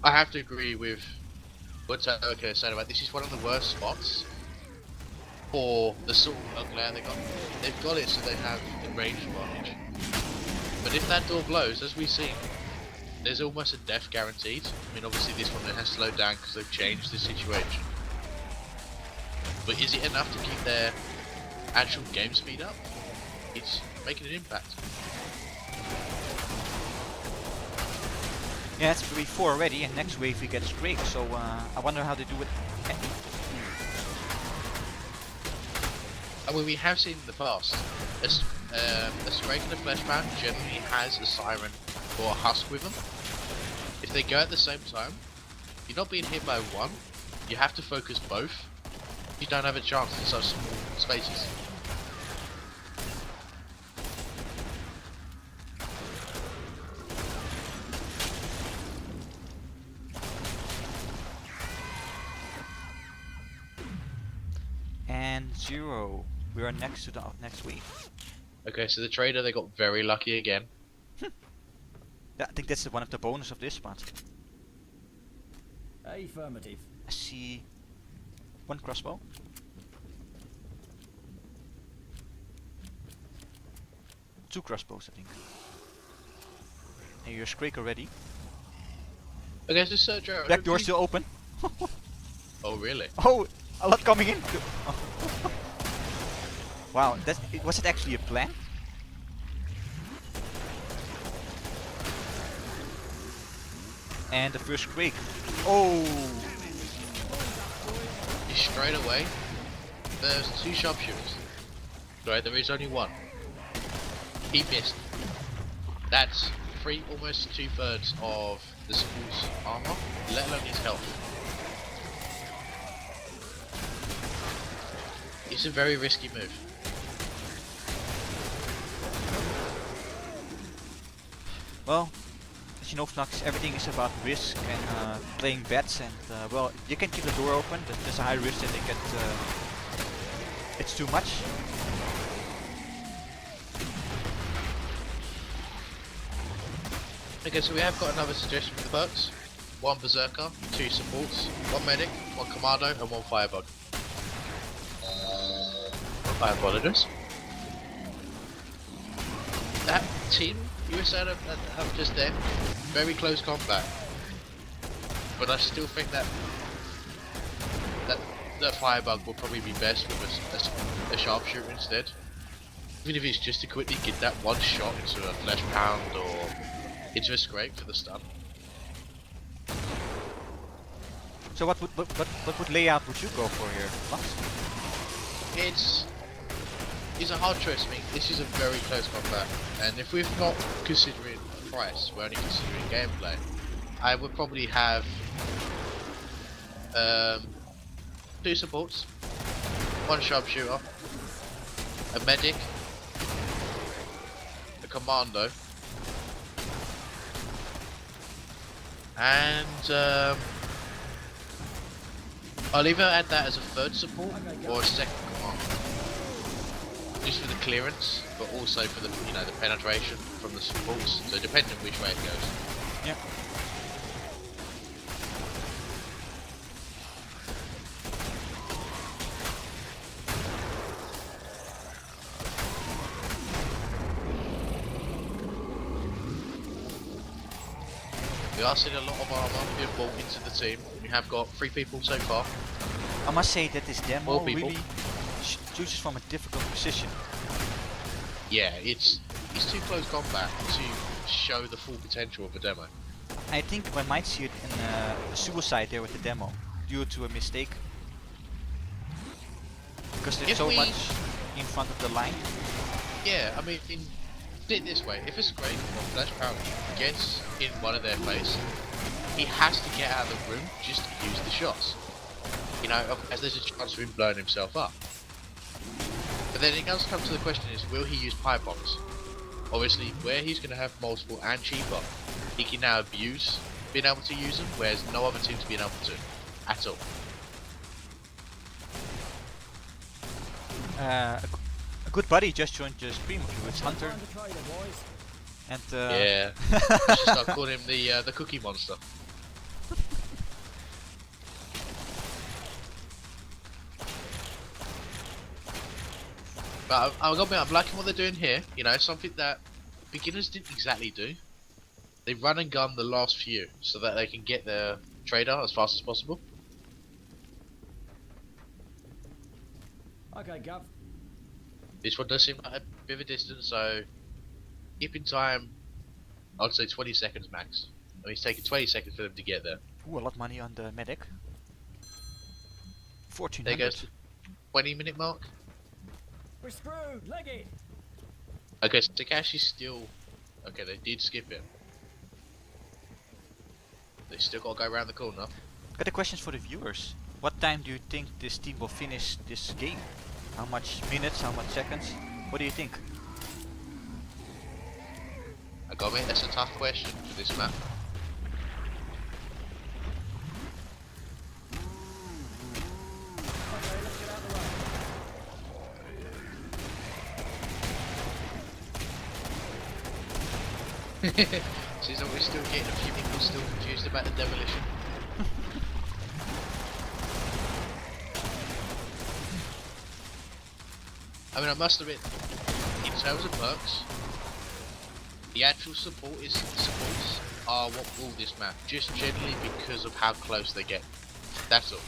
I have to agree with what Turko said about this. Is one of the worst spots for the sort of glare they got. They've got it so they have the range advantage. But if that door blows, as we've seen, there's almost a death guaranteed. I mean, obviously this one has slowed down because they've changed the situation. But is it enough to keep their actual game speed up? It's making an impact. Yeah, it's wave 4 already, and next wave we get Scrake, so I wonder how they do it. I mean, we have seen in the past, a Scrake and a Fleshpound generally has a Siren or a Husk with them. If they go at the same time, you're not being hit by one, you have to focus both. You don't have a chance in such small spaces. And 0. We are next to the next wave. Okay, so the trader, they got very lucky again. Yeah, I think that's one of the bonus of this spot. Affirmative. I see 1 crossbow. Two crossbows, I think. And you're Scrake already. Okay, so Sergio. Back door still open. Oh, really? Oh, a lot coming in. Wow, was it actually a plan? And the first Scrake. Oh! Straight away, there's 2 sharpshooters. Right, there is only 1. He missed. That's almost 2/3 of the support's armor, let alone his health. It's a very risky move. Well, as you know, Fnux, everything is about risk and playing bets, and well, you can keep the door open, but there's a high risk that they get it's too much. Okay, so we have got another suggestion for the perks. 1 Berserker, 2 supports, 1 Medic, 1 Commando, and 1 Firebug. I apologize. That team you were saying up just then, very close combat. But I still think that Firebug will probably be best with a sharpshooter instead. Even if it's just to quickly get that one shot into a flesh pound or into a scrape for the stun. So what would layout would you go for here, Fnux? It's a hard choice. I mean, this is a very close combat, and if we're not considering price, we're only considering gameplay, I would probably have 2 supports, 1 sharpshooter, a medic, a commando, and I'll either add that as a 3rd support or a 2nd command. Just for the clearance, but also for the the penetration from the supports. So depending on which way it goes. Yeah. We are seeing a lot of armor being brought into the team. We have got 3 people so far. I must say that this demo 4 people. really chooses from a difficult position. Yeah, it's too close combat to show the full potential of a demo. I think we might see it in a suicide there with the demo, due to a mistake. Because there's so much in front of the line. Yeah, I mean, put it this way, if a Scrape or Flesh Pound gets in one of their face, he has to get out of the room just to use the shots. As there's a chance of him blowing himself up. But then it does come to the question is, will he use pipe bombs? Obviously, where he's going to have multiple and cheaper, he can now abuse being able to use them, whereas no other team's being able to, at all. A good buddy just joined the stream with you, it's Hunter. And Yeah, I should start calling him the Cookie Monster. But I'm liking what they're doing here. You know, something that beginners didn't exactly do. They run and gun the last few so that they can get their trader as fast as possible. Okay, Gov. This one does seem like a bit of a distance, so keeping time, I'd say 20 seconds max. I mean, it's taking 20 seconds for them to get there. Ooh, a lot of money on the medic. There 1400. goes the 20-minute mark. We're screwed. Leg it. Okay, so Takashi's still... Okay, they did skip it. They still gotta go around the corner. Got a questions for the viewers. What time do you think this team will finish this game? How much minutes, how much seconds? What do you think? I gotta admit, that's a tough question for this map. Okay, let's get out of the way. Seems like we're still getting a few people still confused about the demolition. I mean, I must admit, in terms of perks, the actual supports are what rule this map, just generally because of how close they get. That's all.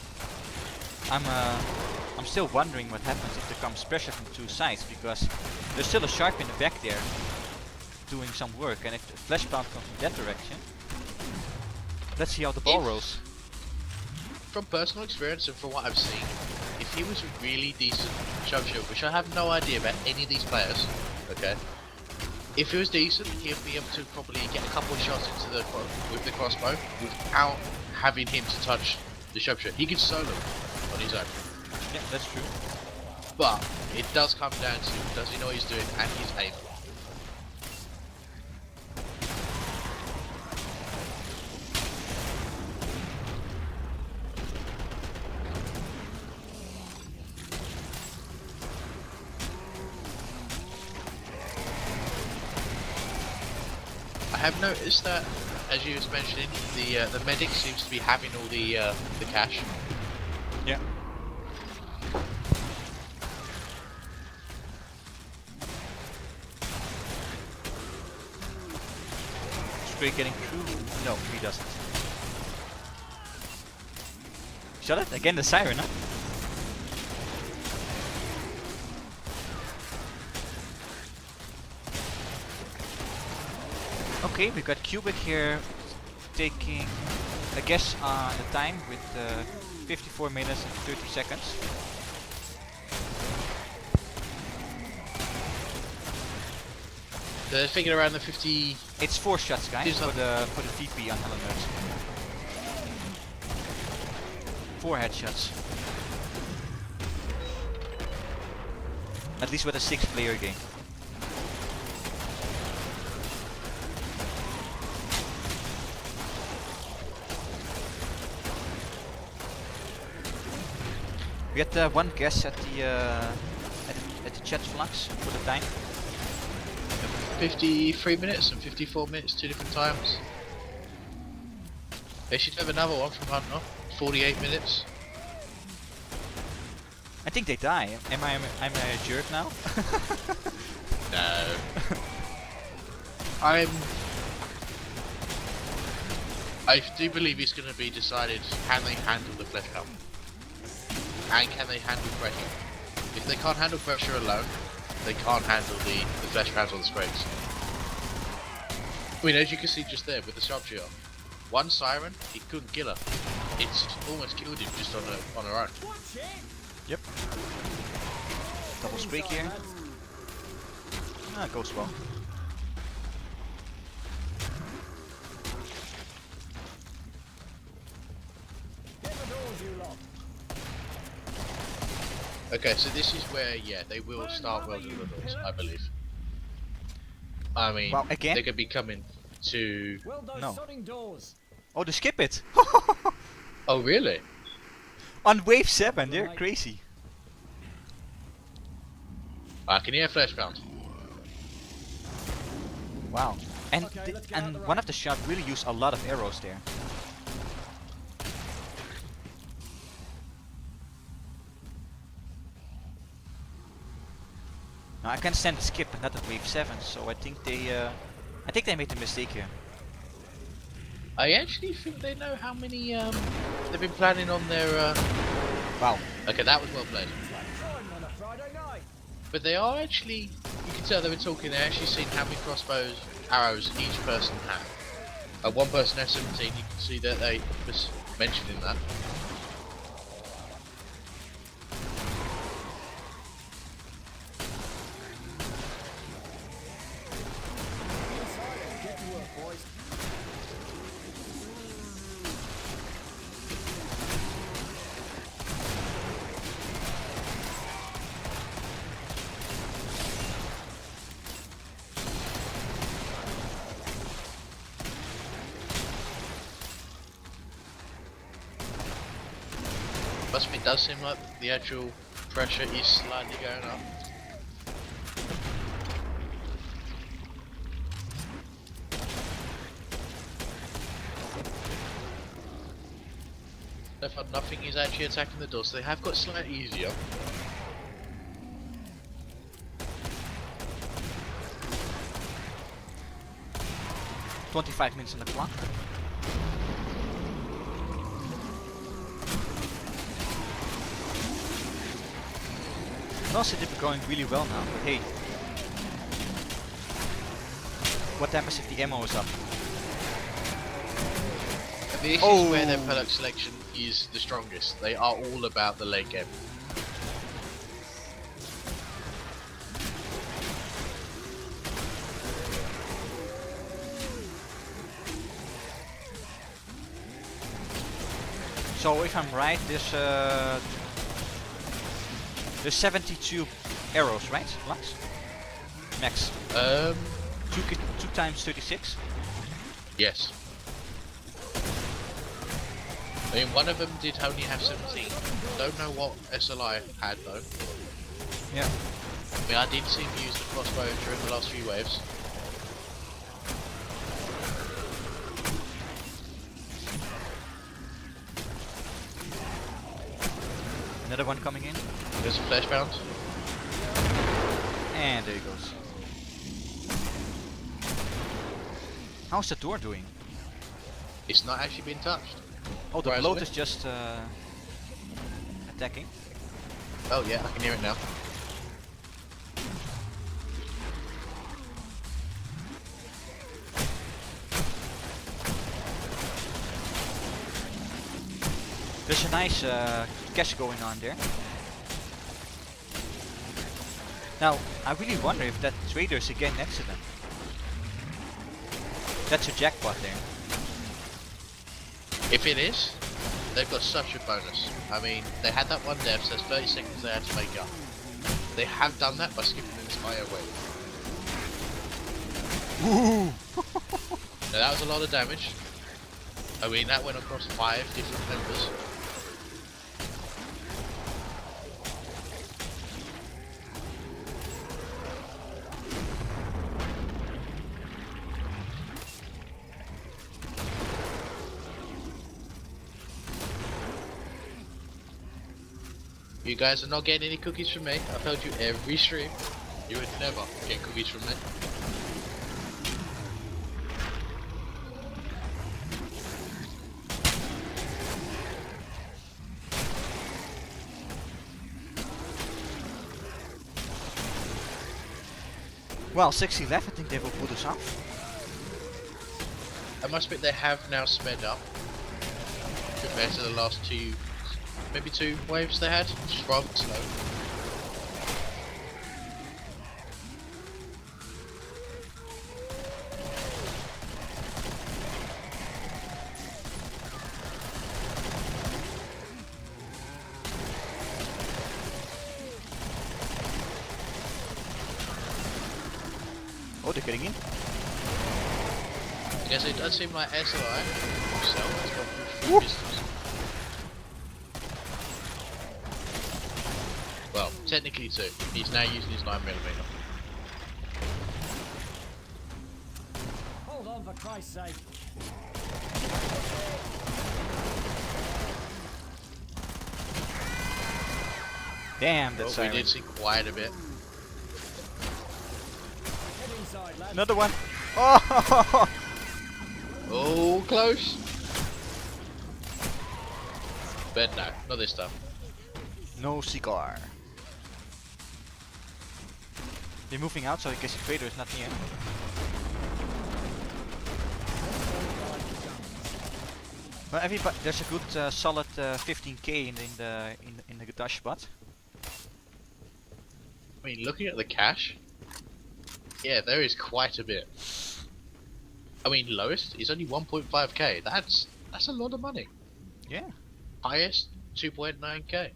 I'm still wondering what happens if there comes pressure from two sides, because there's still a shark in the back there doing some work, and if the flashbound comes from that direction, let's see how the ball rolls. From personal experience and from what I've seen, if he was a really decent sharpshooter, which I have no idea about any of these players, okay? If he was decent, he'd be able to probably get a couple of shots into the with the crossbow without having him to touch the sharpshooter. He could solo on his own. Yeah, that's true. But it does come down to, does he know what he's doing and his aim. I have noticed that, as you was mentioning, the medic seems to be having all the cash. Yeah. Straight getting through? No, he doesn't. Shot it? Again the siren, huh? Okay, we got Cubic here taking a guess on the time with 54 minutes and 30 seconds. They're thinking around the 50. It's 4 shots, guys, for the VP on Hellenberg. 4 headshots. At least with a 6-player game. We had one guess at the chat flux for the time. 53 minutes and 54 minutes, 2 different times. They should have another one from Hunter, 48 minutes. I think they die. Am I a jerk now? No. I do believe it's going to be decided, can they handle the flesh count? And can they handle pressure? If they can't handle pressure alone, they can't handle the flesh pounds or the scrapes. I mean, as you can see just there with the sharpshooter, one siren, it couldn't kill her. It's almost killed him just on her own. Yep. Double streak here. Ah, goes well. Okay, so this is where, yeah, they will start welding the doors, I believe. I mean, well, again? they could be coming to... No. Oh, they skip it! Oh, really? On wave 7, they're crazy. I can hear flesh pound. Wow. And and one of the shots really used a lot of arrows there. Now I can't stand the skip, not at wave 7, so I think they made a mistake here. I actually think they know how many they've been planning on their. Wow. Okay, that was well played. Time on a Friday night. But they are actually, you can tell they were talking. They actually seen how many crossbows, arrows each person had. One person had 17. You can see that they was mentioning that. Inside and get to work, boys. But it does seem like the actual pressure is slightly going up. So far nothing is actually attacking the door, so they have got slightly easier. "25 minutes on the clock." Well, they've been going really well now, but hey. What happens if the ammo is up? The issue is where their product selection is the strongest. They are all about the late game. So if I'm right, there's 72 arrows, right? Max? Max. 2 times 36? Yes. I mean, one of them did only have 17. Don't know what SLI had though. Yeah. I mean, I did see him use the crossbow during the last few waves. Another one coming in. There's a flash bound. And there he goes. How's the door doing? It's not actually been touched. Oh, the Surprisingly. bloat is just attacking. Oh yeah, I can hear it now. There's a nice cache going on there. Now, I really wonder if that trader's again next to them. That's a jackpot there. If it is, they've got such a bonus. I mean, they had that one death, so there's 30 seconds they had to make up. They have done that by skipping an entire wave. Ooh! Now that was a lot of damage. I mean, that went across 5 different members. You guys are not getting any cookies from me. I've told you every stream. You would never get cookies from me. Well, 60 left, I think they will put us off. I must admit they have now sped up compared to the last two, maybe 2 waves they had, which is rather slow. Oh, they're getting in. Yes, it does seem like SLI himself has got good pistols. Well, technically 2. He's now using his 9mm. Hold on for Christ's sake. Damn, that's Well, we silent. did see quite a bit. Another one. Oh! Oh, close. But no, not this time. No cigar. They're moving out, so I guess the trader is not near. Well, everybody, there's a good solid 15k in the dash spot. I mean, looking at the cash, yeah, there is quite a bit. I mean, lowest is only 1.5k. That's a lot of money. Yeah. Highest 2.9k.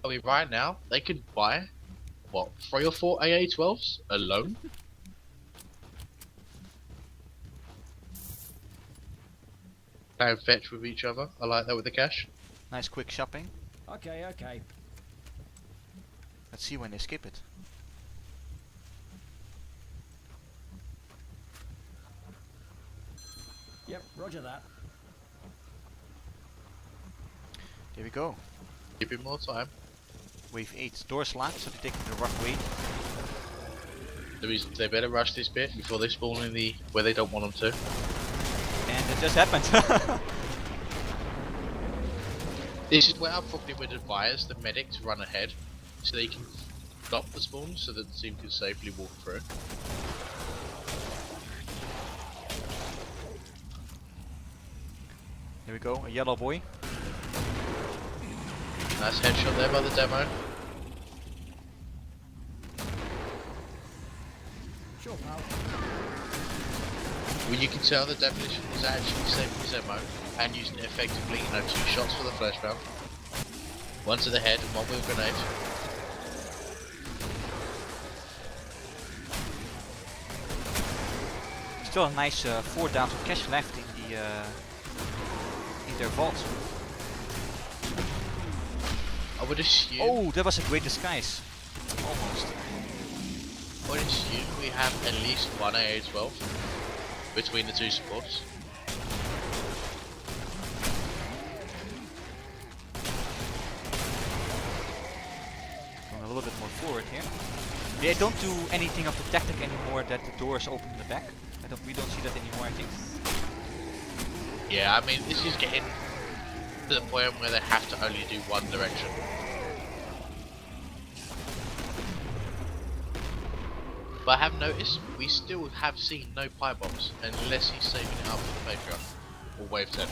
I mean, right now they could buy what 3 or 4 AA12s alone. Playing fetch with each other. I like that with the cash. Nice quick shopping. Okay, okay. Let's see when they skip it. Yep, roger that. There we go. Give him more time. Wave 8. Doors locked, so they're taking the rough way. They better rush this bit before they spawn in the where they don't want them to. And it just happened. This is where I probably would advise the medic to run ahead, so they can stop the spawn, so that the team can safely walk through. Here we go, a yellow boy. Nice headshot there by the demo. Sure, pal. Well, you can tell the demolition is actually saving his ammo and using it effectively. 2 shots for the flashbang. One to the head and one with a grenade. Still a nice 4,000 cash left in the in their vault. I would assume. Oh, that was a great disguise. Almost. I would assume we have at least one AA12 between the 2 supports. Going a little bit more forward here. They don't do anything of the tactic anymore that the doors open in the back. We don't see that anymore, I think. Yeah, I mean, this is getting to the point where they have to only do one direction. But I have noticed we still have seen no pipe bombs unless he's saving it up for the Patreon or Wave 10.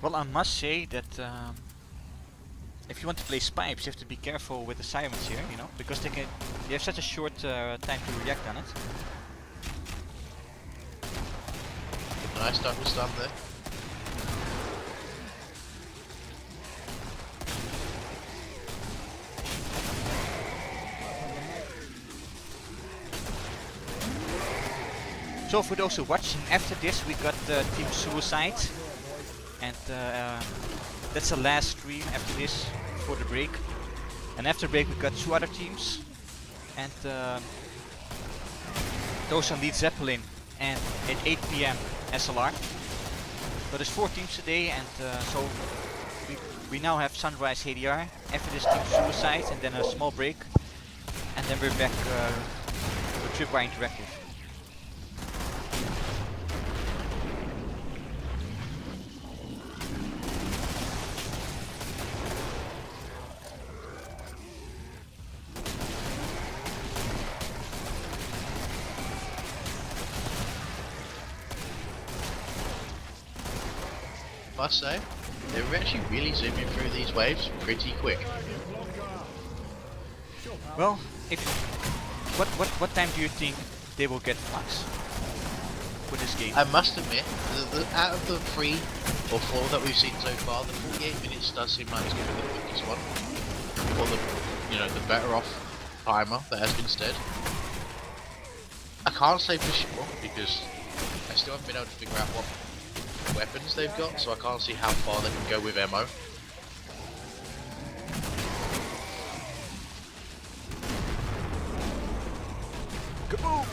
Well, I must say that if you want to play Spipes, you have to be careful with the sirens here, you know, because they have such a short time to react on it. Nice double stun there. So for those who are watching, after this we got Team Suicide, and that's the last stream after this, before the break. And after the break we got 2 other teams, and those are Lead Zeppelin and at 8 PM SLR. So there's 4 teams today, and so we now have Sunrise HDR, after this Team Suicide, and then a small break, and then we're back with Tripwire Interactive. Must say, they're actually really zooming through these waves pretty quick. Well, what time do you think they will get flux for this game? I must admit, out of the 3 or 4 that we've seen so far, the 48 minutes does seem like it's going to be the quickest one, or the better off timer that has been said. I can't say for sure because I still haven't been able to figure out what weapons they've got, so I can't see how far they can go with ammo. Kaboom!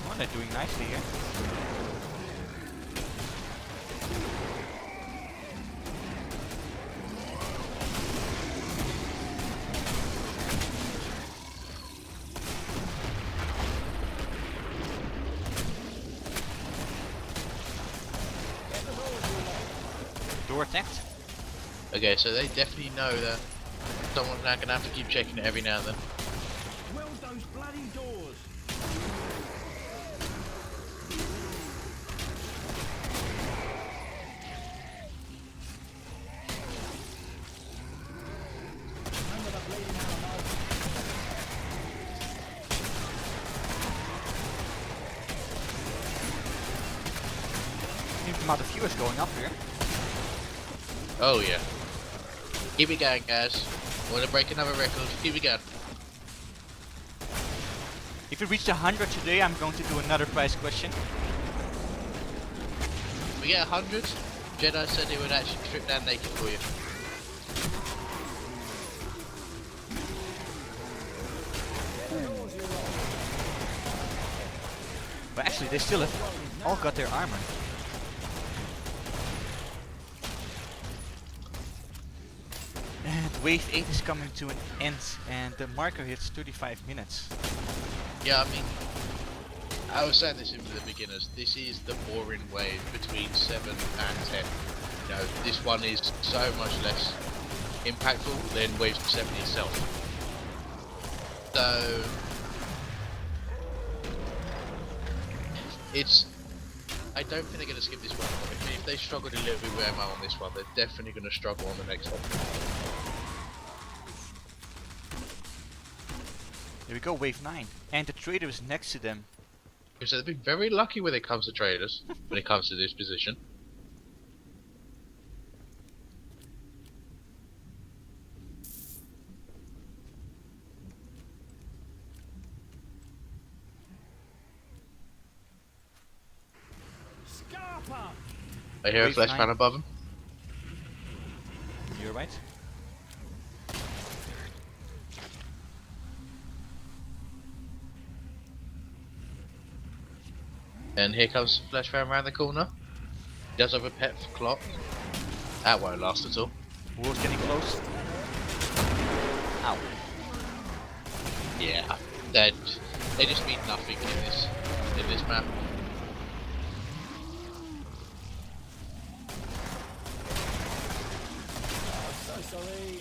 Oh, they're doing nicely here. Door attacked. Okay, so they definitely know that someone's now gonna have to keep checking it every now and then. Weld those bloody doors. Remember the bleeding ammo. The amount of viewers going up here. Oh yeah. Keep it going, guys. Want to break another record? Keep it going. If we reach 100 today, I'm going to do another prize question. If we get 100, Jedi said he would actually strip down naked for you. But actually, they still have all got their armor. And wave 8 is coming to an end, and the marker hits 35 minutes. Yeah, I mean, I was saying this in for the beginners. This is the boring wave between 7 and 10. You know, this one is so much less impactful than wave 7 itself. So it's. I don't think they're going to skip this one. If they struggled a little bit with ammo on this one, they're definitely going to struggle on the next one. Here we go, wave 9. And the trader is next to them. So they've been very lucky when it comes to traders, when it comes to this position. Scarpa! I hear a Wave flash 9. fan above them. You're right. And here comes flash fan around the corner. He does have a pet clock. That won't last at all. War's getting close. Ow. Yeah, they just mean nothing in this map. So sorry.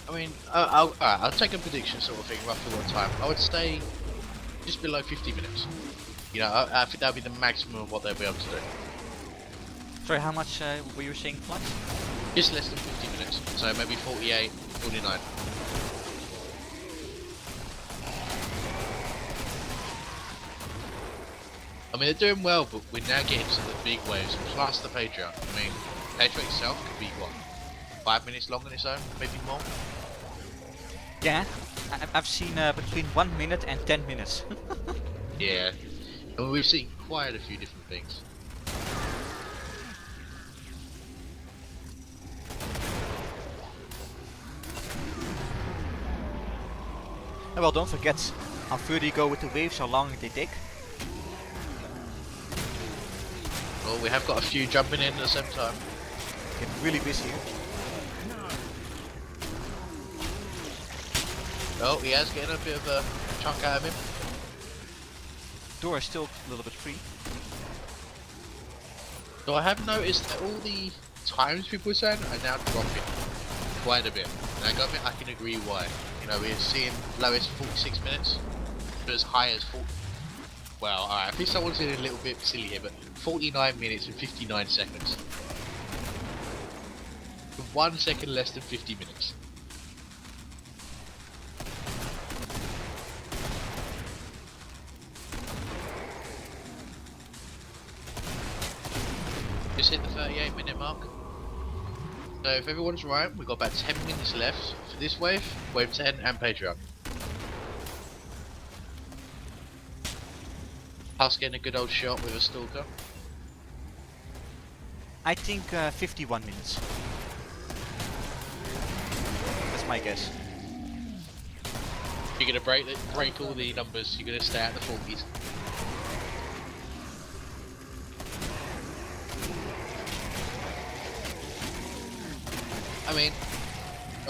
I mean, I'll take a prediction sort of thing, roughly what time. I would say just below 50 minutes. You know, I think that'll be the maximum of what they'll be able to do. Sorry, how much were you saying, Flux? Just less than 50 minutes, so maybe 48, 49. I mean, they're doing well, but we're now getting to the big waves, plus the Patreon. I mean, Patreon itself could be, what, 5 minutes long on its own, maybe more? Yeah, I've seen between 1 minute and 10 minutes. Yeah, I mean, we've seen quite a few different things. And well, don't forget how further you go with the waves, how long they take. Well, we have got a few jumping in at the same time. Getting really busy here. Oh, he is getting a bit of a chunk out of him. Door is still a little bit free. So I have noticed that all the times people are saying are now dropping quite a bit. And I can agree why. You know, we're seeing lowest 46 minutes, but as high as 40. Well, alright, I think someone's in a little bit silly here, but 49 minutes and 59 seconds. 1 second less than 50 minutes. Just hit the 38-minute mark. So if everyone's right, we've got about 10 minutes left for this wave, wave 10 and Patreon. Us getting a good old shot with a stalker. I think 51 minutes. That's my guess. You're gonna break all the numbers, you're gonna stay at the 40s. I mean,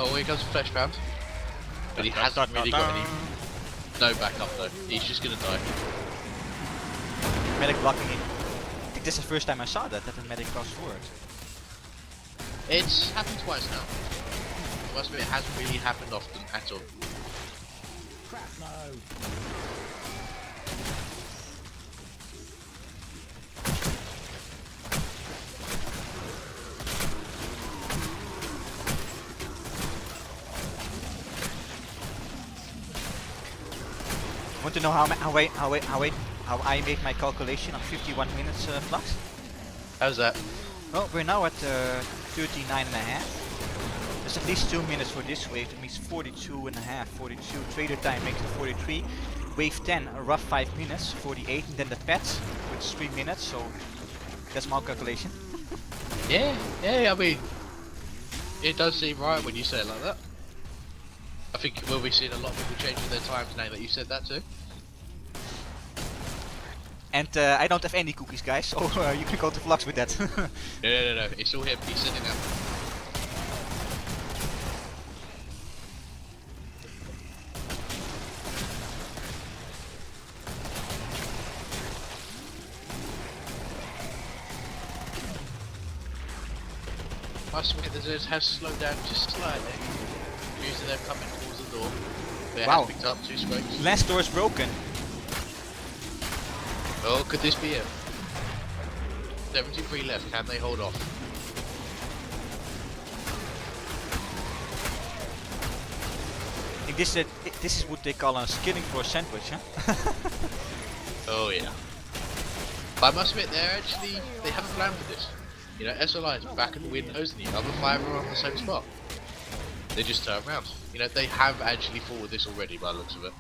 Oh, here comes Flesh Pound. But he hasn't really got any. No backup though. He's just gonna die. Medic blocking in. I think this is the first time I saw that the medic goes forward. It's happened twice now. I must admit, it hasn't really happened often at all. Crap, no. Want to know how I made my calculation on 51 minutes flux? How's that? Well, we're now at 39 and a half. There's at least 2 minutes for this wave. That means 42 and a half. 42. Trader time makes it 43. Wave 10, a rough 5 minutes. 48, and then the pets, which is 3 minutes. So that's my calculation. Yeah, I mean, it does seem right when you say it like that. I think we'll be seeing a lot of people changing their times now that you said that too. And I don't have any cookies, guys, so you can go to Flux with that. No, it's all him. He's sitting there. Must admit, the Zers has slowed down just slightly. Usually they're coming towards the door. They Wow. have picked up 2 scrapes. Last door is broken. Oh, could this be it? 73 left. Can they hold off? I think this is what they call a skilling for a sandwich, huh? Oh yeah. But I must admit, they have a plan for this. You know, SLI is back at the windows and the other 5 are on the same spot. They just turn around. You know, they have actually thought of this already by the looks of it.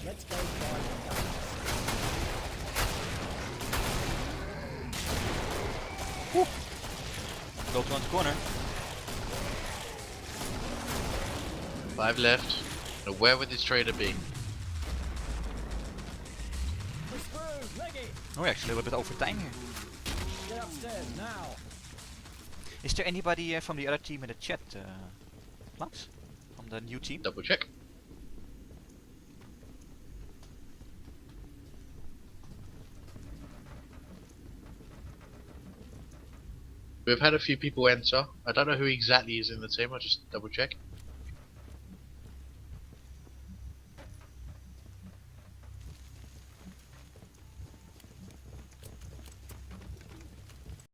Let's go find them. Go to the corner. 5 left. Now where would this trader be? We're screwed. Leg it. Oh, we're actually a little bit over time here. Get upstairs now. Is there anybody from the other team in the chat, Flux? From the new team? Double check. We've had a few people enter. I don't know who exactly is in the team. I'll just double check.